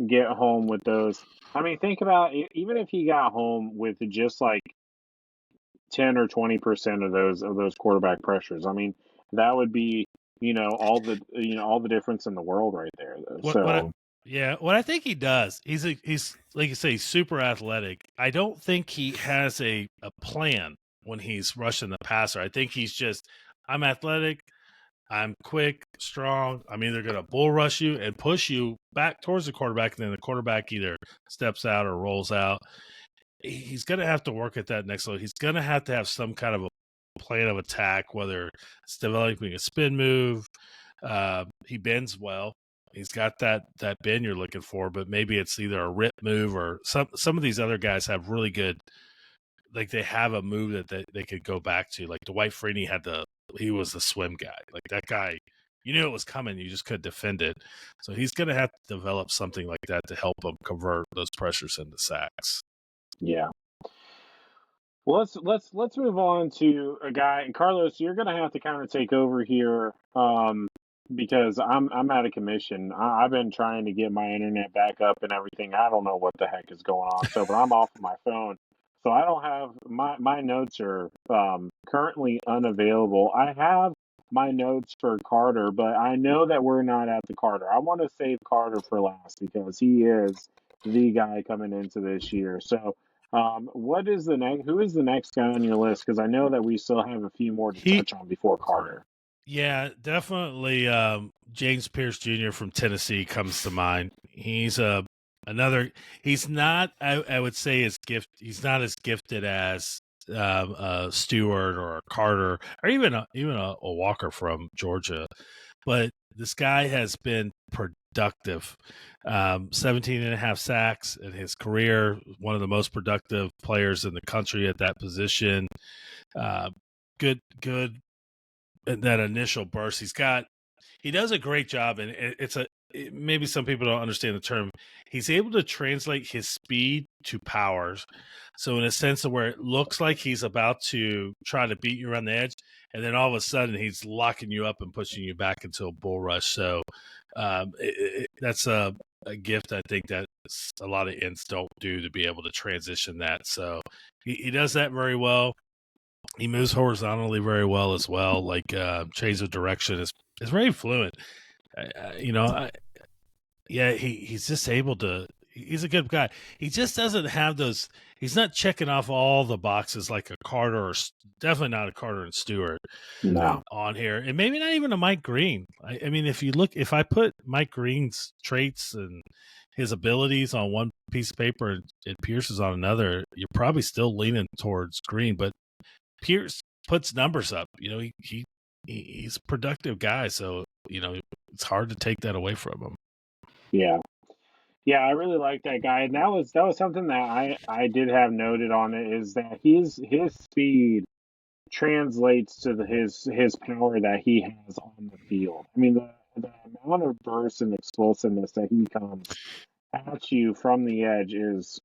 get home with those. I mean, think about even if he got home with just like 10 or 20% of those quarterback pressures. I mean, that would be, all the difference in the world right there.
What I think he does, he's like you say, super athletic. I don't think he has a plan when he's rushing the passer. I think he's just, I'm athletic, I'm quick, strong. I'm either going to bull rush you and push you back towards the quarterback, and then the quarterback either steps out or rolls out. He's going to have to work at that next level. He's going to have some kind of a plan of attack, whether it's developing a spin move. He bends well. He's got that bend you're looking for, but maybe it's either a rip move or some of these other guys have really good, like they have a move that they could go back to. Like Dwight Freeney he was the swim guy. Like that guy, you knew it was coming, you just couldn't defend it. So he's going to have to develop something like that to help him convert those pressures into sacks.
Yeah. Well, let's move on to a guy. And Carlos, you're going to have to kind of take over here because I'm out of commission. I've been trying to get my internet back up and everything. I don't know what the heck is going on. But I'm off of my phone, so I don't have my notes are currently unavailable. I have my notes for Carter, but I know that we're not at the Carter. I want to save Carter for last because he is the guy coming into this year. So. What is the next? Who is the next guy on your list? Because I know that we still have a few more to touch on before Carter.
Yeah, definitely. James Pierce Jr. from Tennessee comes to mind. He's another. He's not. I would say he's not as gifted as Stewart or a Carter or even a Walker from Georgia, but this guy has been productive. 17.5 sacks in his career, one of the most productive players in the country at that position. Good in that initial burst. He does a great job, and maybe some people don't understand the term. He's able to translate his speed to powers. So in a sense of where it looks like he's about to try to beat you around the edge, and then all of a sudden he's locking you up and pushing you back into a bull rush. So that's a gift I think that a lot of ends don't do, to be able to transition that. So he does that very well. He moves horizontally very well as well. Like change of direction is very fluent. He's just able to. He's a good guy. He just doesn't have those. He's not checking off all the boxes like a Carter, or definitely not a Carter and Stewart on here, and maybe not even a Mike Green. I mean, if I put Mike Green's traits and his abilities on one piece of paper and Pierce's on another, you're probably still leaning towards Green. But Pierce puts numbers up. He's a productive guy, so it's hard to take that away from him.
Yeah, I really like that guy, and that was something that I did have noted on it, is that his speed translates to his power that he has on the field. I mean, the amount of burst and explosiveness that he comes at you from the edge is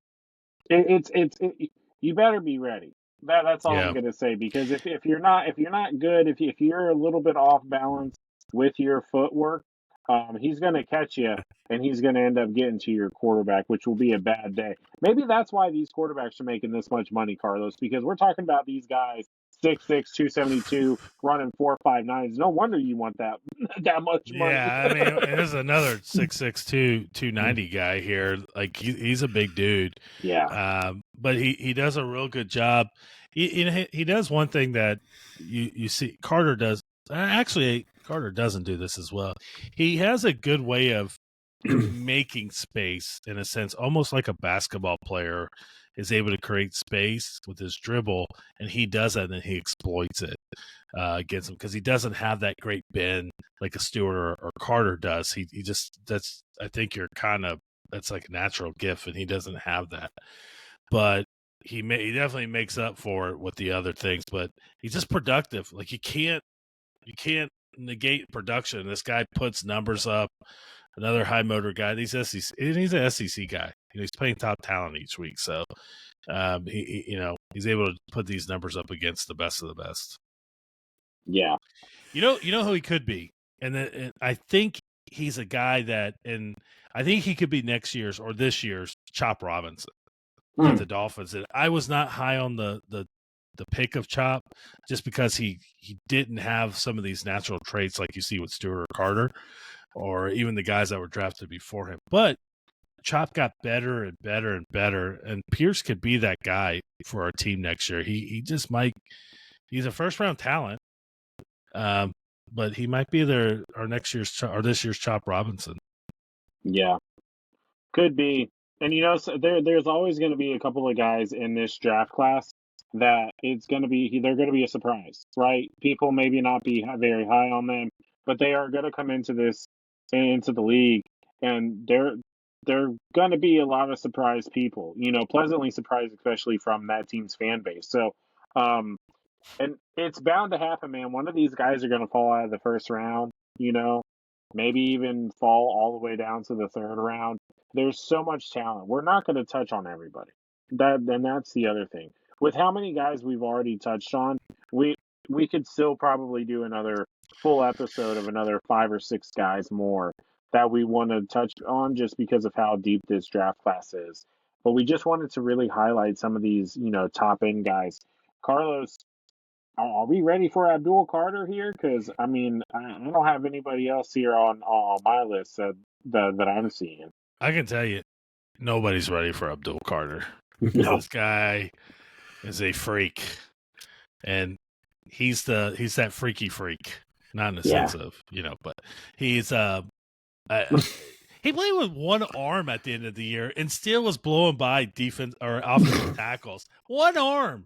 you better be ready. That's all I'm gonna say, because if you're not good, if you're a little bit off balance with your footwork, he's gonna catch you and he's gonna end up getting to your quarterback, which will be a bad day. Maybe that's why these quarterbacks are making this much money, Carlos, because we're talking about these guys 6'6", 272, running 4.59s. No wonder you want that much money.
Yeah, I mean, there's another 6'6", 290 guy here. Like he's a big dude.
Yeah.
But he does a real good job. He does one thing that you see Carter does. Actually, Carter doesn't do this as well. He has a good way of making space in a sense, almost like a basketball player is able to create space with his dribble, and he does that and then he exploits it against him because he doesn't have that great bend like a Stewart or Carter does. He just I think that's like a natural gift, and he doesn't have that. But he definitely makes up for it with the other things. But he's just productive. Like you can't negate production. This guy puts numbers up. Another high motor guy. He's an SEC guy. He's playing top talent each week, so he's able to put these numbers up against the best of the best.
Yeah.
You know who he could be, and I think he's a guy that, and I think he could be next year's or this year's Chop Robinson with the Dolphins. And I was not high on the pick of Chop just because he didn't have some of these natural traits like you see with Stewart or Carter, or even the guys that were drafted before him. But Chop got better and better and better, and Pierce could be that guy for our team next year. He just might. He's a first-round talent, but he might be this year's Chop Robinson.
Yeah, could be. And there's always going to be a couple of guys in this draft class that they're going to be a surprise, right? People maybe not be very high on them, but they are going to come into the league, and they're going to be a lot of surprised people, pleasantly surprised, especially from that team's fan base. So, and it's bound to happen, man. One of these guys are going to fall out of the first round, maybe even fall all the way down to the third round. There's so much talent. We're not going to touch on everybody. That's the other thing. With how many guys we've already touched on, we could still probably do another full episode of another 5 or 6 guys more that we want to touch on just because of how deep this draft class is. But we just wanted to really highlight some of these, top end guys. Carlos, are we ready for Abdul Carter here? Because I don't have anybody else here on my list that I'm seeing.
I can tell you, nobody's ready for Abdul Carter.
No.
This guy is a freak, and he's that freaky freak, not in the sense of but he's he played with one arm at the end of the year and still was blowing by defense or offensive tackles. One arm.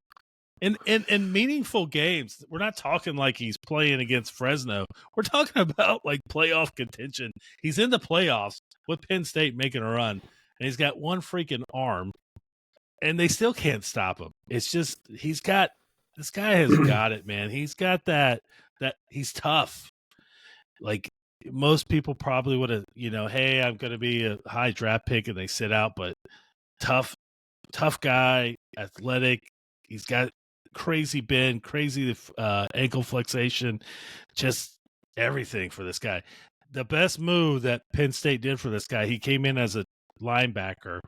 In meaningful games, we're not talking like he's playing against Fresno. We're talking about like playoff contention. He's in the playoffs with Penn State making a run, and he's got one freaking arm, and they still can't stop him. It's just this guy has got it, man. He's got that he's tough. Like most people probably would have, hey, I'm going to be a high draft pick, and they sit out, but tough guy, athletic. He's got crazy bend, crazy ankle flexation, just everything for this guy. The best move that Penn State did for this guy, he came in as a linebacker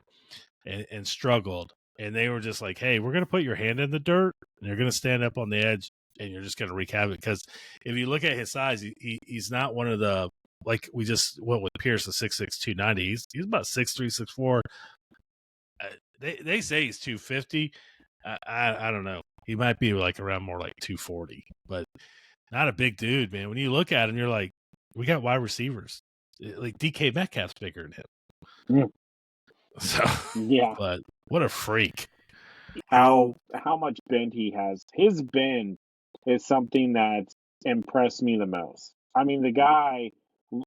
and struggled. And they were just like, hey, we're going to put your hand in the dirt, and you're going to stand up on the edge, and you're just going to wreak havoc. Because if you look at his size, he's not one of the, like we just went with Pierce, the 6'6", 290. He's about 6'3", 6'4". They say he's 250. I don't know. He might be like around more like 240, but not a big dude, man. When you look at him, you're like, we got wide receivers. Like DK Metcalf's bigger than him.
Yeah.
So,
yeah.
But what a freak.
How much bend he has. His bend is something that impressed me the most. I mean, the guy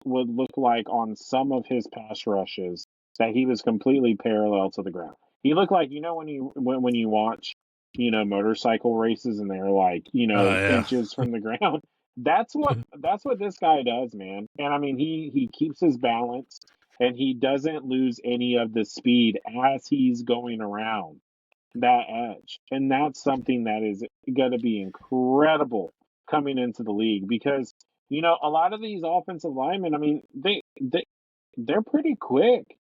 would look like on some of his pass rushes that he was completely parallel to the ground. He looked like, when you watch, motorcycle races and they're like, inches from the ground. That's what this guy does, man. And I mean, he keeps his balance and he doesn't lose any of the speed as he's going around that edge. And that's something that is going to be incredible coming into the league because, a lot of these offensive linemen, I mean, they're pretty quick,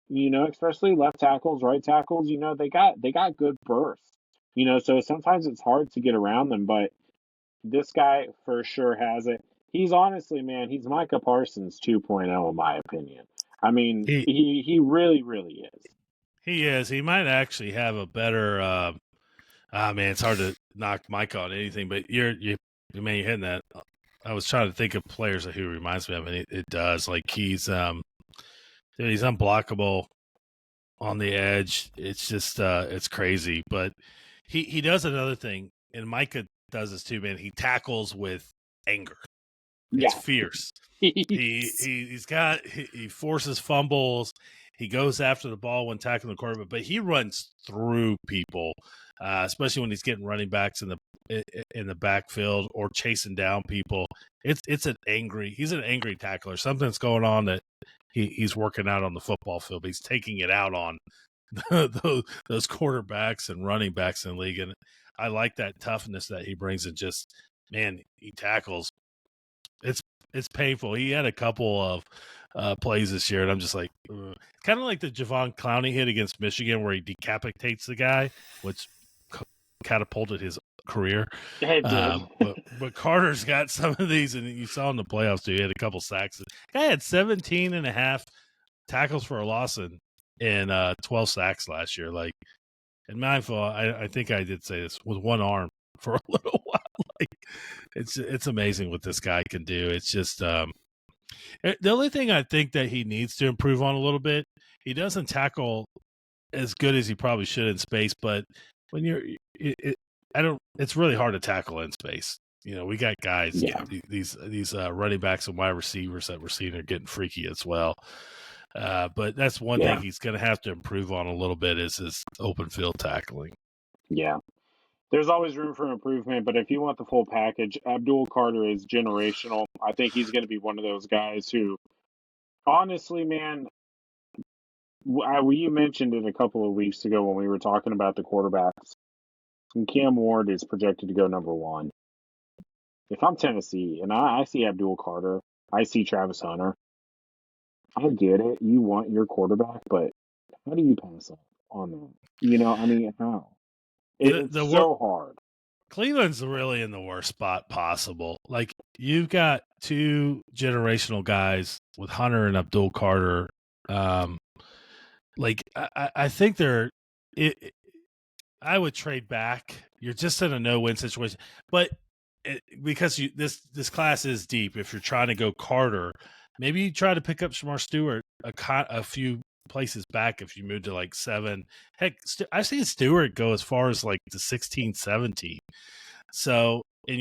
especially left tackles, right tackles, they got good bursts, so sometimes it's hard to get around them, but this guy for sure has it. He's honestly, man, he's Micah Parsons 2.0 in my opinion. I mean, he really, really is.
He is. He might actually have a better man, it's hard to knock Micah on anything, but you're hitting that I was trying to think of players who he reminds me of, and it does. Like he's unblockable on the edge. It's just it's crazy. But he does another thing, and Micah does this too, man. He tackles with anger. It's
Yeah.
fierce. He forces fumbles. He goes after the ball when tackling the quarterback, but he runs through people, especially when he's getting running backs in the backfield or chasing down people. He's an angry tackler. Something's going on that he's working out on the football field. But he's taking it out on those quarterbacks and running backs in the league, and I like that toughness that he brings. And just man, he tackles. It's painful. He had a couple of plays this year, and I'm just like, kind of like the Javon Clowney hit against Michigan, where he decapitates the guy, which catapulted his career.
It did.
But Carter's got some of these, and you saw in the playoffs too. He had a couple sacks. Guy had 17 and a half tackles for a loss and 12 sacks last year. Like, and mindful, I think I did say this with one arm for a little while. Like, it's amazing what this guy can do. It's just the only thing I think that he needs to improve on a little bit. He doesn't tackle as good as he probably should in space, but when it's really hard to tackle in space. You know, we got guys, these running backs and wide receivers that we're seeing are getting freaky as well. But that's one thing he's going to have to improve on a little bit is his open field tackling.
Yeah. There's always room for improvement, but if you want the full package, Abdul Carter is generational. I think he's going to be one of those guys who, honestly, man, you mentioned it a couple of weeks ago when we were talking about the quarterbacks. And Cam Ward is projected to go number 1. If I'm Tennessee and I see Abdul Carter, I see Travis Hunter, I get it. You want your quarterback, but how do you pass up on that? You know, I mean, how? It's so hard.
Cleveland's really in the worst spot possible. Like, you've got two generational guys with Hunter and Abdul Carter. Like, I think I would trade back. You're just in a no-win situation. But because this class is deep, if you're trying to go Carter, maybe you try to pick up Shamar Stewart a few places back if you move to like 7. Heck, I've seen Stewart go as far as like to 16, 17. So, and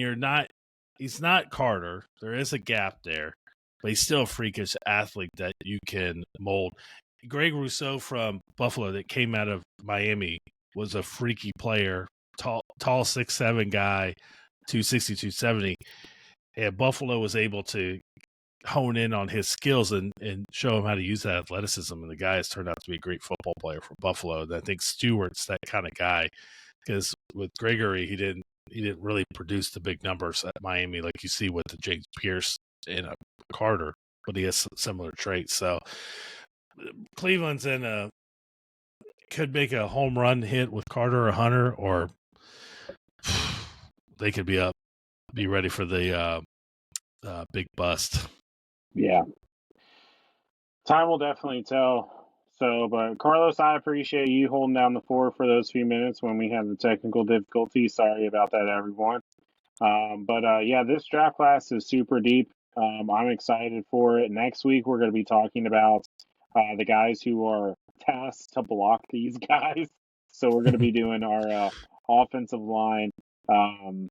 he's not Carter. There is a gap there, but he's still a freakish athlete that you can mold. Greg Rousseau from Buffalo that came out of Miami was a freaky player, tall 6'7" guy, 260, 270. And Buffalo was able to hone in on his skills and show him how to use that athleticism. And the guy has turned out to be a great football player for Buffalo. And I think Stewart's that kind of guy, because with Gregory, he didn't really produce the big numbers at Miami like you see with the James Pierce and Carter, but he has similar traits. So Cleveland's could make a home run hit with Carter or Hunter, or they could be ready for the big bust.
Yeah. Time will definitely tell. So, but Carlos, I appreciate you holding down the fort for those few minutes when we had the technical difficulties. Sorry about that, everyone. Yeah, this draft class is super deep. I'm excited for it. Next week, we're going to be talking about the guys who are tasked to block these guys. So we're going to be doing our offensive line, and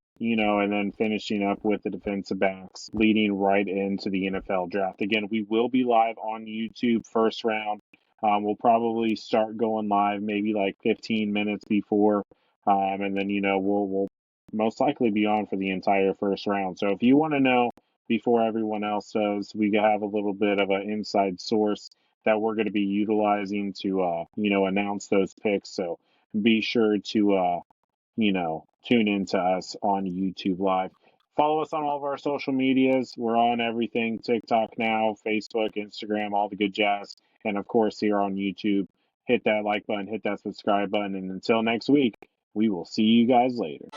then finishing up with the defensive backs, leading right into the NFL draft. Again, we will be live on YouTube first round. We'll probably start going live maybe like 15 minutes before, and then we'll most likely be on for the entire first round. So if you want to know before everyone else does, we have a little bit of an inside source that we're going to be utilizing to announce those picks. So be sure to tune in to us on YouTube Live. Follow us on all of our social medias. We're on everything: TikTok now, Facebook, Instagram, all the good jazz. And of course, here on YouTube, hit that like button, hit that subscribe button. And until next week, we will see you guys later.